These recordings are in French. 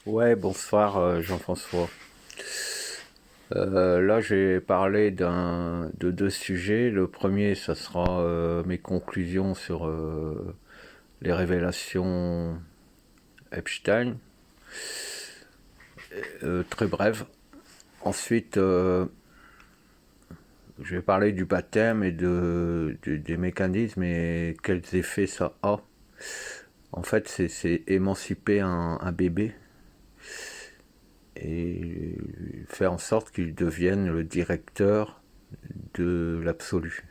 Ouais, bonsoir Jean-François. Là, j'ai parlé de deux sujets. Le premier, ça sera mes conclusions sur les révélations Epstein, très brève. Ensuite, je vais parler du baptême et des mécanismes et quels effets ça a. En fait, c'est émanciper un bébé et faire en sorte qu'il devienne le directeur de l'absolu,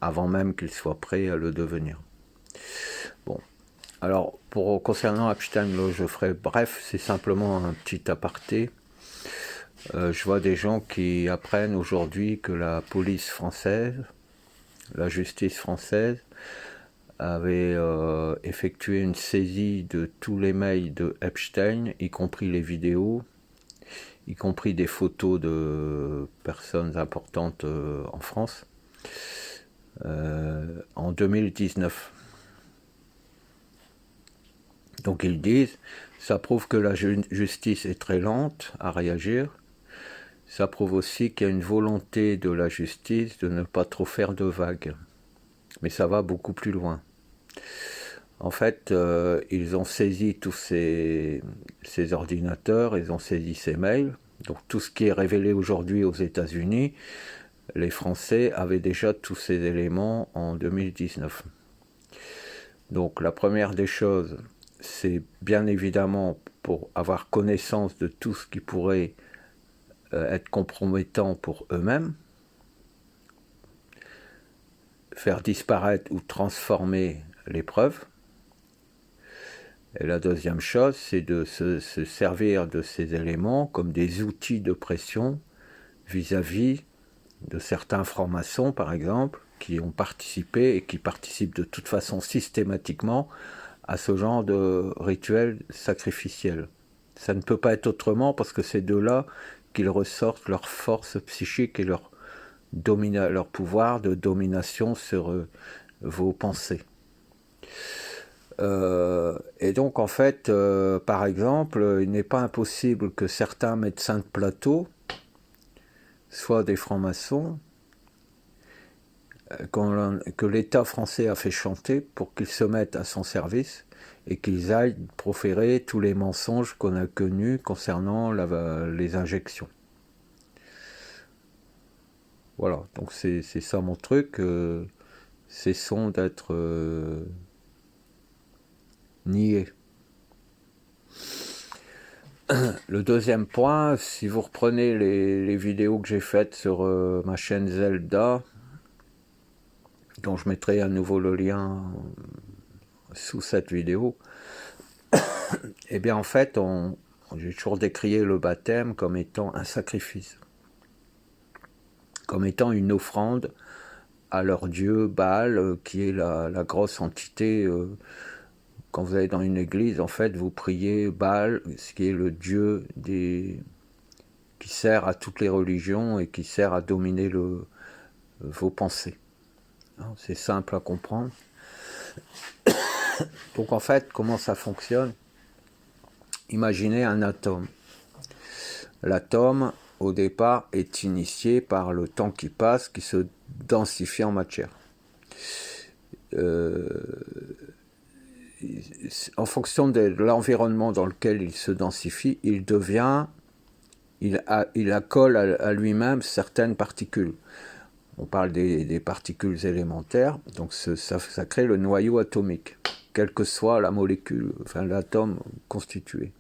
avant même qu'il soit prêt à le devenir. Bon, alors concernant Epstein, là, je ferai bref, c'est simplement un petit aparté. Je vois des gens qui apprennent aujourd'hui que la police française, la justice française, avait effectué une saisie de tous les mails de Epstein, y compris les vidéos, y compris des photos de personnes importantes en France, en 2019. Donc ils disent, ça prouve que la justice est très lente à réagir. Ça prouve aussi qu'il y a une volonté de la justice de ne pas trop faire de vagues. Mais ça va beaucoup plus loin. En fait, ils ont saisi tous ces ordinateurs, ils ont saisi ces mails. Donc tout ce qui est révélé aujourd'hui aux États-Unis, les Français avaient déjà tous ces éléments en 2019. Donc la première des choses, c'est bien évidemment pour avoir connaissance de tout ce qui pourrait être compromettant pour eux-mêmes, faire disparaître ou transformer les preuves. Et la deuxième chose, c'est de se servir de ces éléments comme des outils de pression vis-à-vis de certains francs-maçons, par exemple, qui ont participé et qui participent de toute façon systématiquement à ce genre de rituel sacrificiel. Ça ne peut pas être autrement parce que c'est de là qu'ils ressortent leur force psychique et leur pouvoir de domination sur vos pensées. Et donc en fait, par exemple, il n'est pas impossible que certains médecins de plateau soient des francs-maçons que l'État français a fait chanter pour qu'ils se mettent à son service et qu'ils aillent proférer tous les mensonges qu'on a connus concernant les injections. Voilà, donc c'est ça mon truc. Cessons d'être niais. Le deuxième point, si vous reprenez les vidéos que j'ai faites sur ma chaîne Zelda, dont je mettrai à nouveau le lien sous cette vidéo, eh bien en fait, j'ai toujours décrié le baptême comme étant un sacrifice, comme étant une offrande à leur dieu Baal, qui est la grosse entité. Quand vous allez dans une église, en fait, vous priez Baal, ce qui est le dieu qui sert à toutes les religions et qui sert à dominer vos pensées. C'est simple à comprendre. Donc en fait, comment ça fonctionne? Imaginez un atome. L'atome, au départ, est initié par le temps qui passe, qui se densifie en matière. En fonction de l'environnement dans lequel il se densifie, il accole à lui-même certaines particules. On parle des particules élémentaires, donc ça crée le noyau atomique, quelle que soit la molécule, enfin l'atome constitué.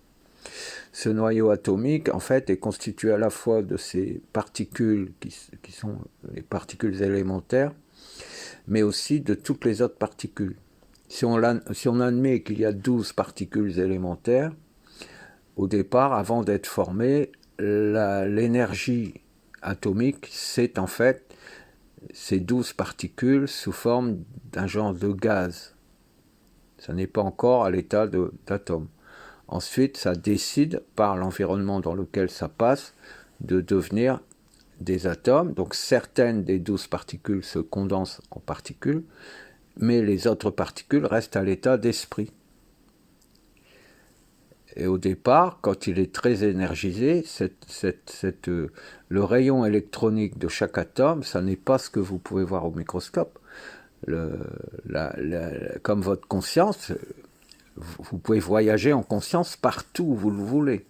Ce noyau atomique, en fait, est constitué à la fois de ces particules qui sont les particules élémentaires, mais aussi de toutes les autres particules. Si on admet qu'il y a 12 particules élémentaires, au départ, avant d'être formées, l'énergie atomique, c'est en fait ces 12 particules sous forme d'un genre de gaz. Ça n'est pas encore à l'état d'atome. Ensuite, ça décide, par l'environnement dans lequel ça passe, de devenir des atomes. Donc certaines des 12 particules se condensent en particules, mais les autres particules restent à l'état d'esprit. Et au départ, quand il est très énergisé, le rayon électronique de chaque atome, ça n'est pas ce que vous pouvez voir au microscope. Comme votre conscience, vous pouvez voyager en conscience partout où vous le voulez.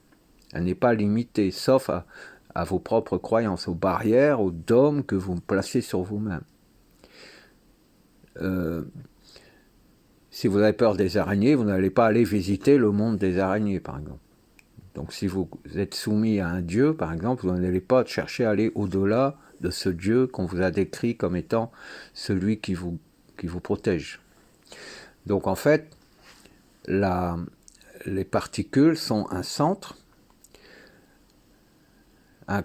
Elle n'est pas limitée, sauf à vos propres croyances, aux barrières, aux dômes que vous placez sur vous-même. Si vous avez peur des araignées, vous n'allez pas aller visiter le monde des araignées, par exemple. Donc si vous êtes soumis à un dieu, par exemple, vous n'allez pas chercher à aller au-delà de ce dieu qu'on vous a décrit comme étant celui qui vous protège. Donc en fait, les particules sont un centre,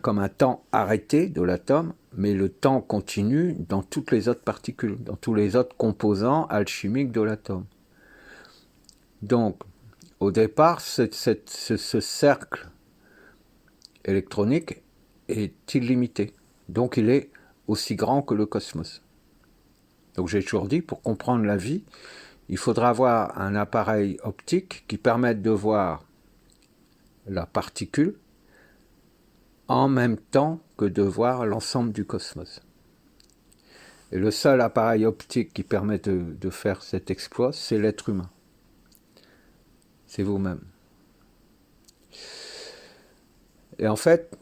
comme un temps arrêté de l'atome, mais le temps continue dans toutes les autres particules, dans tous les autres composants alchimiques de l'atome. Donc, au départ, ce cercle électronique est illimité. Donc, il est aussi grand que le cosmos. Donc, j'ai toujours dit, pour comprendre la vie, il faudra avoir un appareil optique qui permette de voir la particule en même temps que de voir l'ensemble du cosmos. Et le seul appareil optique qui permet de faire cet exploit, c'est l'être humain. C'est vous-même. Et en fait,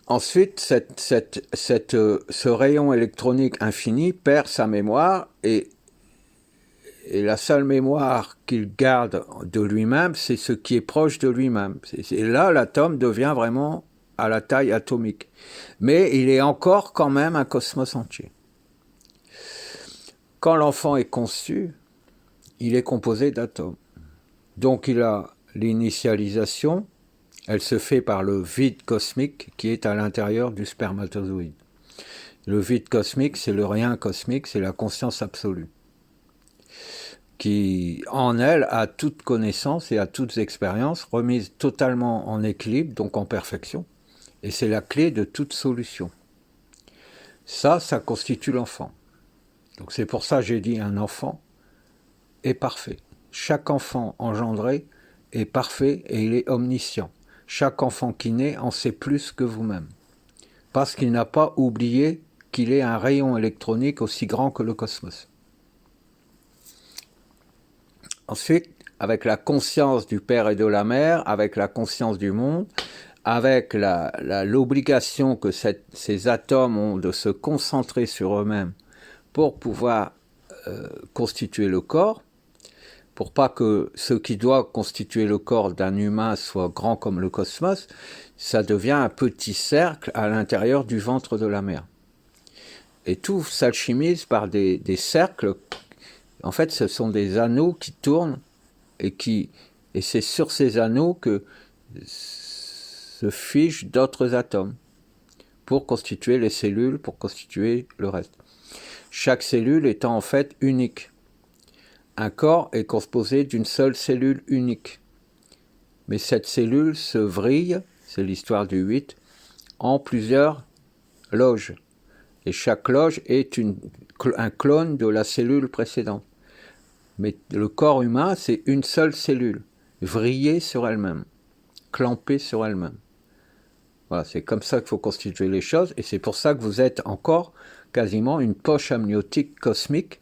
ensuite, ce rayon électronique infini perd sa mémoire et la seule mémoire qu'il garde de lui-même, c'est ce qui est proche de lui-même. Et là, l'atome devient vraiment à la taille atomique. Mais il est encore quand même un cosmos entier. Quand l'enfant est conçu, il est composé d'atomes. Donc il a l'initialisation, elle se fait par le vide cosmique qui est à l'intérieur du spermatozoïde. Le vide cosmique, c'est le rien cosmique, c'est la conscience absolue, qui en elle a toute connaissance et a toutes expériences, remise totalement en équilibre, donc en perfection, et c'est la clé de toute solution. Ça constitue l'enfant. Donc c'est pour ça que j'ai dit un enfant est parfait. Chaque enfant engendré est parfait et il est omniscient. Chaque enfant qui naît en sait plus que vous-même. Parce qu'il n'a pas oublié qu'il est un rayon électronique aussi grand que le cosmos. Ensuite, avec la conscience du père et de la mère, avec la conscience du monde, avec l'obligation que ces atomes ont de se concentrer sur eux-mêmes pour pouvoir constituer le corps, pour pas que ce qui doit constituer le corps d'un humain soit grand comme le cosmos, ça devient un petit cercle à l'intérieur du ventre de la mère. Et tout s'alchimise par des cercles. En fait, ce sont des anneaux qui tournent et c'est sur ces anneaux que se fichent d'autres atomes pour constituer les cellules, pour constituer le reste. Chaque cellule étant en fait unique. Un corps est composé d'une seule cellule unique. Mais cette cellule se vrille, c'est l'histoire du 8, en plusieurs loges. Et chaque loge est un clone de la cellule précédente. Mais le corps humain, c'est une seule cellule, vrillée sur elle-même, clampée sur elle-même. Voilà, c'est comme ça qu'il faut constituer les choses, et c'est pour ça que vous êtes encore quasiment une poche amniotique cosmique,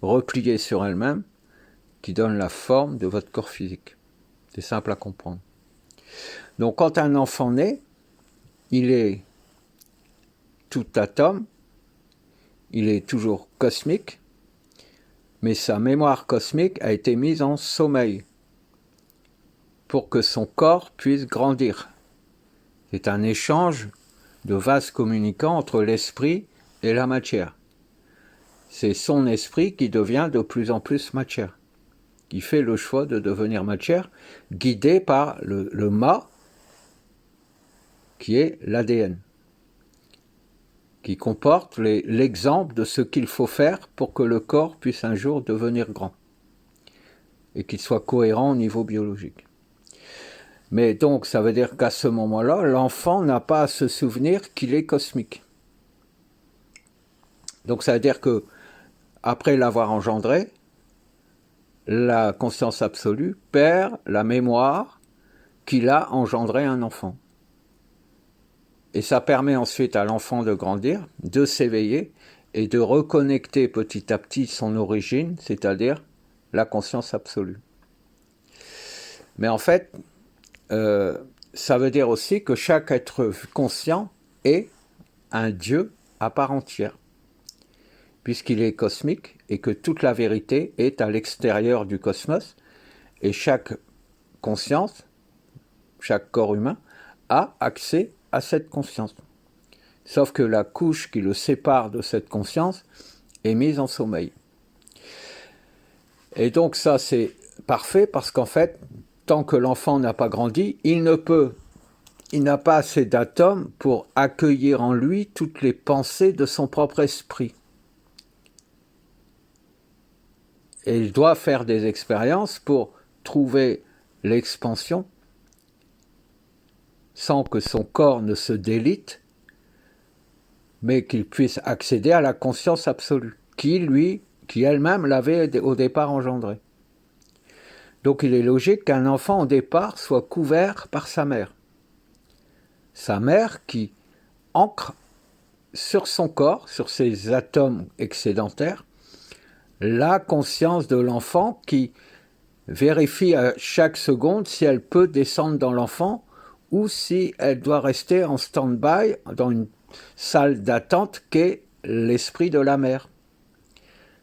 repliée sur elle-même, qui donne la forme de votre corps physique. C'est simple à comprendre. Donc quand un enfant naît, il est tout atome, il est toujours cosmique, mais sa mémoire cosmique a été mise en sommeil pour que son corps puisse grandir. C'est un échange de vases communicants entre l'esprit et la matière. C'est son esprit qui devient de plus en plus matière, qui fait le choix de devenir matière, guidé par le Ma, qui est l'ADN, qui comporte l'exemple de ce qu'il faut faire pour que le corps puisse un jour devenir grand, et qu'il soit cohérent au niveau biologique. Mais donc, ça veut dire qu'à ce moment-là, l'enfant n'a pas à se souvenir qu'il est cosmique. Donc ça veut dire que, après l'avoir engendré, la conscience absolue perd la mémoire qu'il a engendré un enfant. Et ça permet ensuite à l'enfant de grandir, de s'éveiller et de reconnecter petit à petit son origine, c'est-à-dire la conscience absolue. Mais en fait, ça veut dire aussi que chaque être conscient est un Dieu à part entière, puisqu'il est cosmique et que toute la vérité est à l'extérieur du cosmos, et chaque conscience, chaque corps humain, a accès à cette conscience. Sauf que la couche qui le sépare de cette conscience est mise en sommeil. Et donc ça, c'est parfait parce qu'en fait, tant que l'enfant n'a pas grandi, il n'a pas assez d'atomes pour accueillir en lui toutes les pensées de son propre esprit. Et il doit faire des expériences pour trouver l'expansion sans que son corps ne se délite, mais qu'il puisse accéder à la conscience absolue, qui elle-même l'avait au départ engendrée. Donc il est logique qu'un enfant au départ soit couvert par sa mère. Sa mère qui ancre sur son corps, sur ses atomes excédentaires, la conscience de l'enfant qui vérifie à chaque seconde si elle peut descendre dans l'enfant ou si elle doit rester en stand-by dans une salle d'attente qu'est l'esprit de la mère.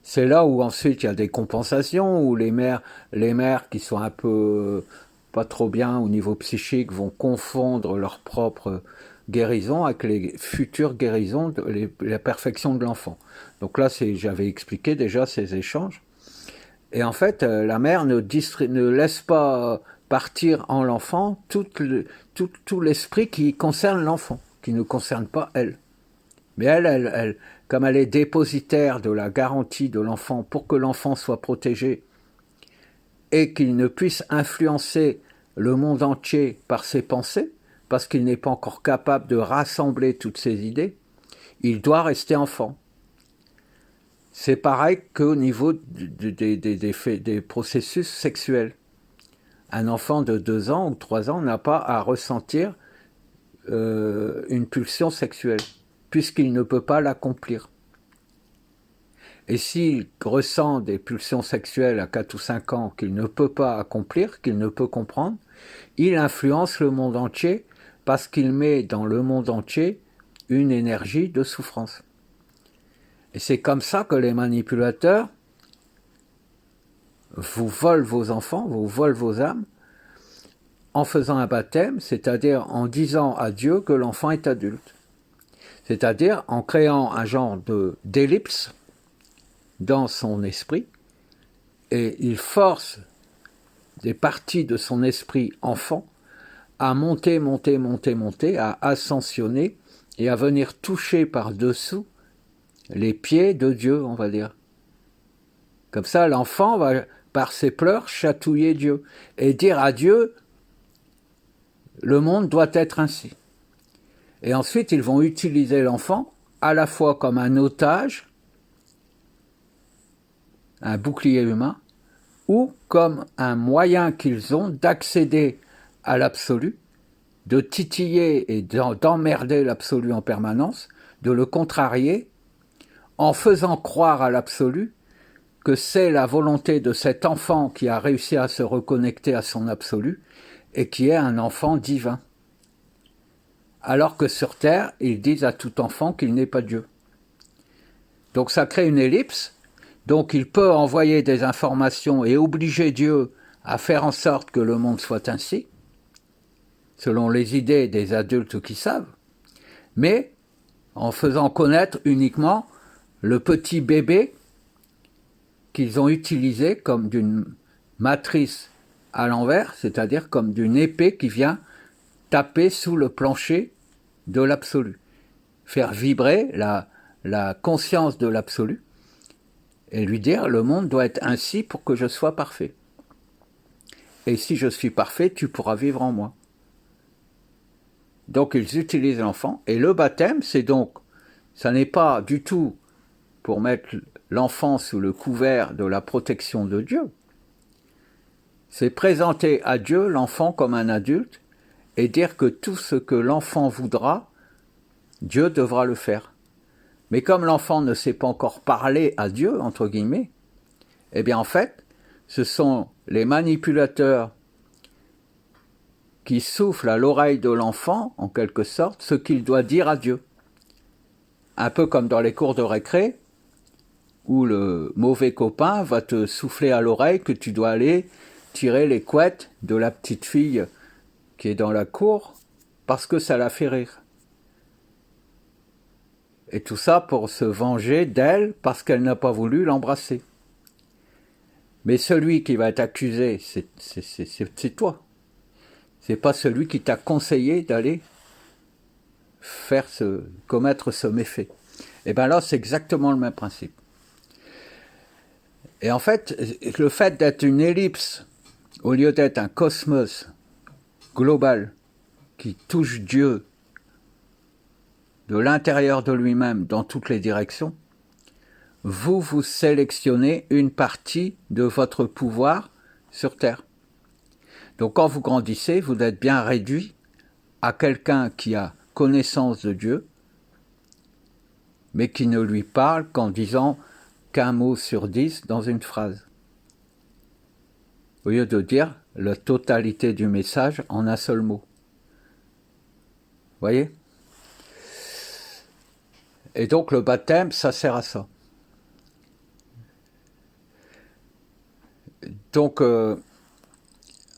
C'est là où ensuite il y a des compensations, où les mères qui sont un peu pas trop bien au niveau psychique vont confondre leur propre guérison avec les futures guérisons, la perfection de l'enfant. Donc là, j'avais expliqué déjà ces échanges. Et en fait, la mère ne laisse pas partir en l'enfant tout l'esprit qui concerne l'enfant, qui ne concerne pas elle. Mais elle, comme elle est dépositaire de la garantie de l'enfant pour que l'enfant soit protégé et qu'il ne puisse influencer le monde entier par ses pensées, parce qu'il n'est pas encore capable de rassembler toutes ses idées, il doit rester enfant. C'est pareil qu'au niveau des processus sexuels. Un enfant de 2 ans ou 3 ans n'a pas à ressentir une pulsion sexuelle, puisqu'il ne peut pas l'accomplir. Et s'il ressent des pulsions sexuelles à 4 ou 5 ans qu'il ne peut pas accomplir, qu'il ne peut comprendre, il influence le monde entier parce qu'il met dans le monde entier une énergie de souffrance. Et c'est comme ça que les manipulateurs vous volent vos enfants, vous volent vos âmes, en faisant un baptême, c'est-à-dire en disant à Dieu que l'enfant est adulte. C'est-à-dire en créant un genre d'ellipse dans son esprit, et il force des parties de son esprit enfant à monter, à ascensionner et à venir toucher par-dessous les pieds de Dieu, on va dire. Comme ça, l'enfant va, par ses pleurs, chatouiller Dieu et dire à Dieu, le monde doit être ainsi. Et ensuite, ils vont utiliser l'enfant à la fois comme un otage, un bouclier humain, ou comme un moyen qu'ils ont d'accéder à l'absolu, de titiller et d'emmerder l'absolu en permanence, de le contrarier, en faisant croire à l'absolu que c'est la volonté de cet enfant qui a réussi à se reconnecter à son absolu et qui est un enfant divin. Alors que sur Terre, ils disent à tout enfant qu'il n'est pas Dieu. Donc ça crée une ellipse, donc il peut envoyer des informations et obliger Dieu à faire en sorte que le monde soit ainsi, selon les idées des adultes qui savent, mais en faisant connaître uniquement le petit bébé qu'ils ont utilisé comme d'une matrice à l'envers, c'est-à-dire comme d'une épée qui vient taper sous le plancher de l'absolu, faire vibrer la conscience de l'absolu et lui dire le monde doit être ainsi pour que je sois parfait. Et si je suis parfait, tu pourras vivre en moi. Donc ils utilisent l'enfant et le baptême, c'est donc, ça n'est pas du tout pour mettre l'enfant sous le couvert de la protection de Dieu, c'est présenter à Dieu l'enfant comme un adulte et dire que tout ce que l'enfant voudra, Dieu devra le faire. Mais comme l'enfant ne sait pas encore parler à Dieu, entre guillemets, eh bien en fait, ce sont les manipulateurs qui soufflent à l'oreille de l'enfant, en quelque sorte, ce qu'il doit dire à Dieu. Un peu comme dans les cours de récré, où le mauvais copain va te souffler à l'oreille que tu dois aller tirer les couettes de la petite fille qui est dans la cour parce que ça la fait rire. Et tout ça pour se venger d'elle parce qu'elle n'a pas voulu l'embrasser. Mais celui qui va être accusé, c'est toi. C'est pas celui qui t'a conseillé d'aller commettre ce méfait. Et bien là, c'est exactement le même principe. Et en fait, le fait d'être une ellipse, au lieu d'être un cosmos global qui touche Dieu de l'intérieur de lui-même dans toutes les directions, vous sélectionnez une partie de votre pouvoir sur Terre. Donc quand vous grandissez, vous êtes bien réduit à quelqu'un qui a connaissance de Dieu, mais qui ne lui parle qu'en disant qu'un mot sur 10 dans une phrase. Au lieu de dire la totalité du message en un seul mot. Voyez ? Et donc le baptême, ça sert à ça. Donc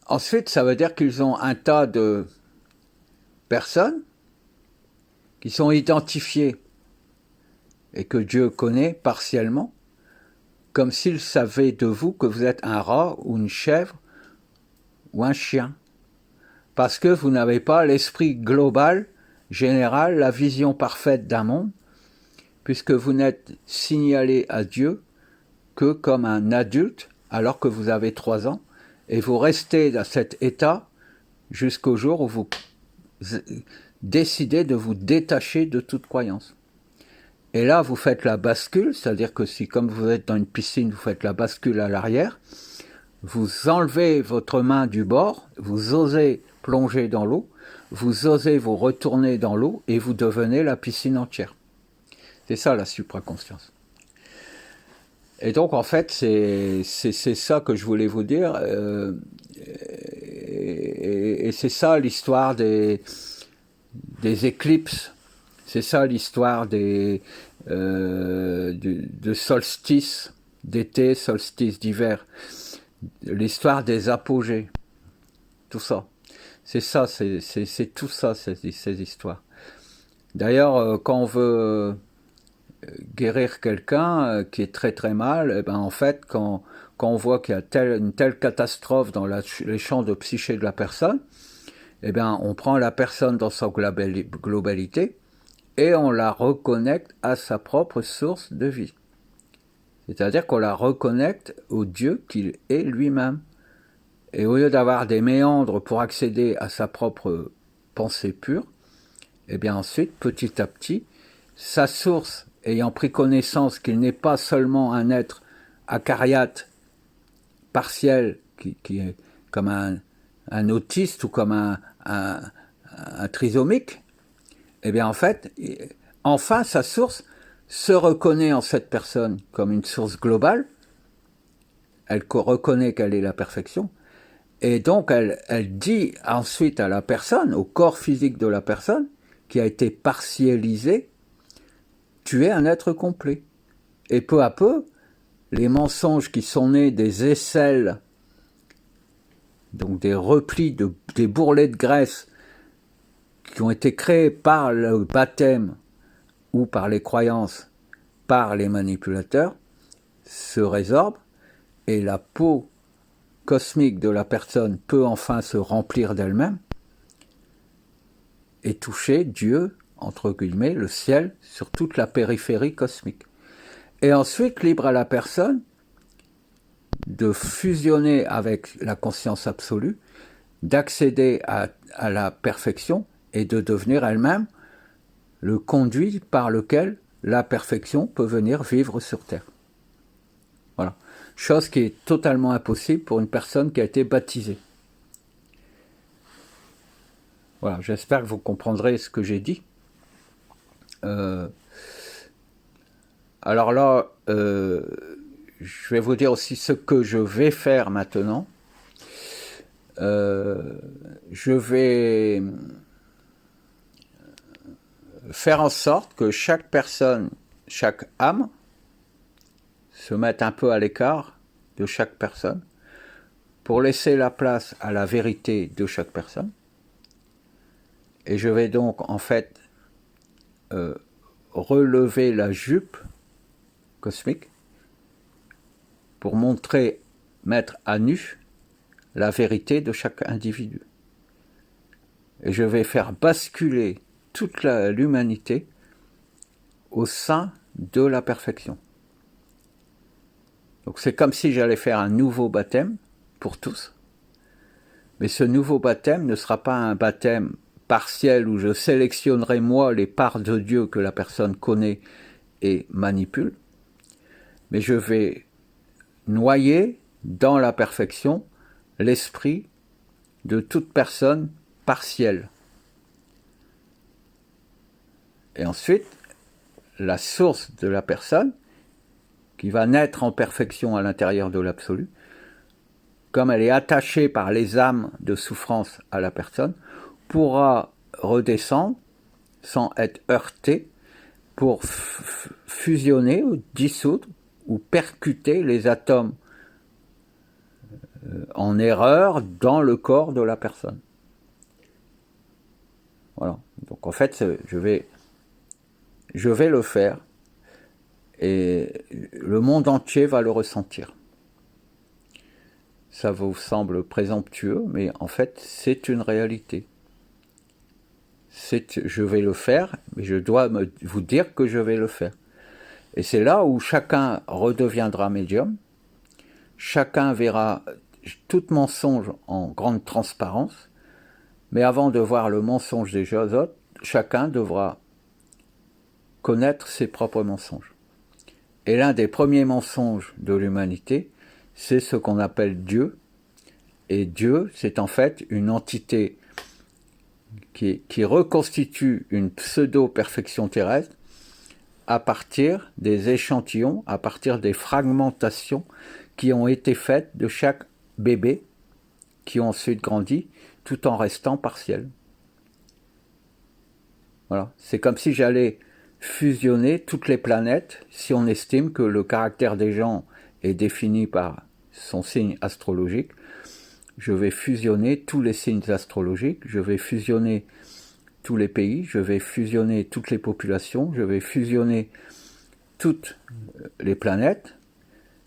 ensuite, ça veut dire qu'ils ont un tas de personnes qui sont identifiées et que Dieu connaît partiellement, comme s'il savait de vous que vous êtes un rat ou une chèvre ou un chien. Parce que vous n'avez pas l'esprit global, général, la vision parfaite d'un monde, puisque vous n'êtes signalé à Dieu que comme un adulte, alors que vous avez 3 ans, et vous restez dans cet état jusqu'au jour où vous décidez de vous détacher de toute croyance. Et là, vous faites la bascule, c'est-à-dire que si, comme vous êtes dans une piscine, vous faites la bascule à l'arrière, vous enlevez votre main du bord, vous osez plonger dans l'eau, vous osez vous retourner dans l'eau et vous devenez la piscine entière. C'est ça la supraconscience. Et donc en fait, c'est ça que je voulais vous dire. Et c'est ça l'histoire des éclipses. C'est ça l'histoire de solstice d'été, solstice d'hiver. L'histoire des apogées. Tout ça. C'est ça, c'est tout ça, ces histoires. D'ailleurs, quand on veut guérir quelqu'un qui est très très mal, et ben en fait, quand on voit qu'il y a une telle catastrophe dans les champs de psyché de la personne, et ben on prend la personne dans sa globalité et on la reconnecte à sa propre source de vie. C'est-à-dire qu'on la reconnecte au Dieu qu'il est lui-même. Et au lieu d'avoir des méandres pour accéder à sa propre pensée pure, et bien ensuite, petit à petit, sa source, ayant pris connaissance qu'il n'est pas seulement un être acariate, partiel, qui est comme un autiste ou comme un trisomique, et bien en fait, enfin sa source se reconnaît en cette personne comme une source globale, elle reconnaît qu'elle est la perfection, et donc elle dit ensuite à la personne, au corps physique de la personne, qui a été partialisé, tu es un être complet. Et peu à peu, les mensonges qui sont nés des aisselles, donc des replis, des bourrelets de graisse, qui ont été créés par le baptême ou par les croyances, par les manipulateurs, se résorbent et la peau cosmique de la personne peut enfin se remplir d'elle-même et toucher Dieu, entre guillemets, le ciel, sur toute la périphérie cosmique. Et ensuite, libre à la personne de fusionner avec la conscience absolue, d'accéder à la perfection et de devenir elle-même le conduit par lequel la perfection peut venir vivre sur Terre. Voilà. chose qui est totalement impossible pour une personne qui a été baptisée. Voilà, j'espère que vous comprendrez ce que j'ai dit. Alors là, je vais vous dire aussi ce que je vais faire maintenant. Je vais faire en sorte que chaque personne, chaque âme, se mette un peu à l'écart de chaque personne pour laisser la place à la vérité de chaque personne. Et je vais donc en fait relever la jupe cosmique pour montrer, mettre à nu la vérité de chaque individu. Et je vais faire basculer toute l'humanité au sein de la perfection. Donc c'est comme si j'allais faire un nouveau baptême pour tous. Mais ce nouveau baptême ne sera pas un baptême partiel où je sélectionnerai moi les parts de Dieu que la personne connaît et manipule. Mais je vais noyer dans la perfection l'esprit de toute personne partielle. Et ensuite, la source de la personne, qui va naître en perfection à l'intérieur de l'absolu, comme elle est attachée par les âmes de souffrance à la personne, pourra redescendre sans être heurtée pour fusionner ou dissoudre ou percuter les atomes en erreur dans le corps de la personne. Voilà. Donc en fait, je vais le faire et le monde entier va le ressentir. Ça vous semble présomptueux, mais en fait, c'est une réalité. Je vais le faire, mais je dois vous dire que je vais le faire. Et c'est là où chacun redeviendra médium, chacun verra tout mensonge en grande transparence, mais avant de voir le mensonge des autres, chacun devra connaître ses propres mensonges. Et l'un des premiers mensonges de l'humanité, c'est ce qu'on appelle Dieu. Et Dieu, c'est en fait une entité qui reconstitue une pseudo-perfection terrestre à partir des échantillons, à partir des fragmentations qui ont été faites de chaque bébé, qui ont ensuite grandi, tout en restant partiel. Voilà. C'est comme si j'allais fusionner toutes les planètes, si on estime que le caractère des gens est défini par son signe astrologique. Je vais fusionner tous les signes astrologiques, je vais fusionner tous les pays, je vais fusionner toutes les populations, je vais fusionner toutes les planètes,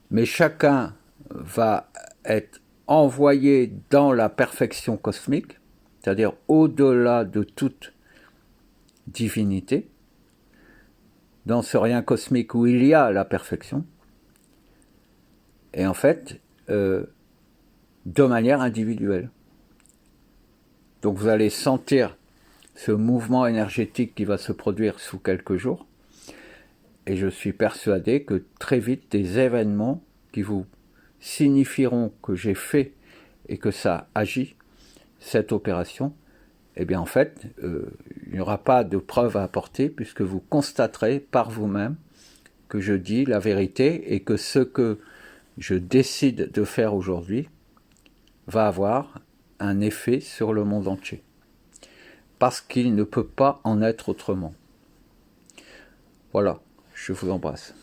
mais chacun va être envoyé dans la perfection cosmique, c'est-à-dire au-delà de toute divinité, dans ce rien cosmique où il y a la perfection, et en fait, de manière individuelle. Donc vous allez sentir ce mouvement énergétique qui va se produire sous quelques jours, et je suis persuadé que très vite des événements qui vous signifieront que j'ai fait et que ça agit, cette opération, eh bien en fait, il n'y aura pas de preuve à apporter puisque vous constaterez par vous-même que je dis la vérité et que ce que je décide de faire aujourd'hui va avoir un effet sur le monde entier. Parce qu'il ne peut pas en être autrement. Voilà, je vous embrasse.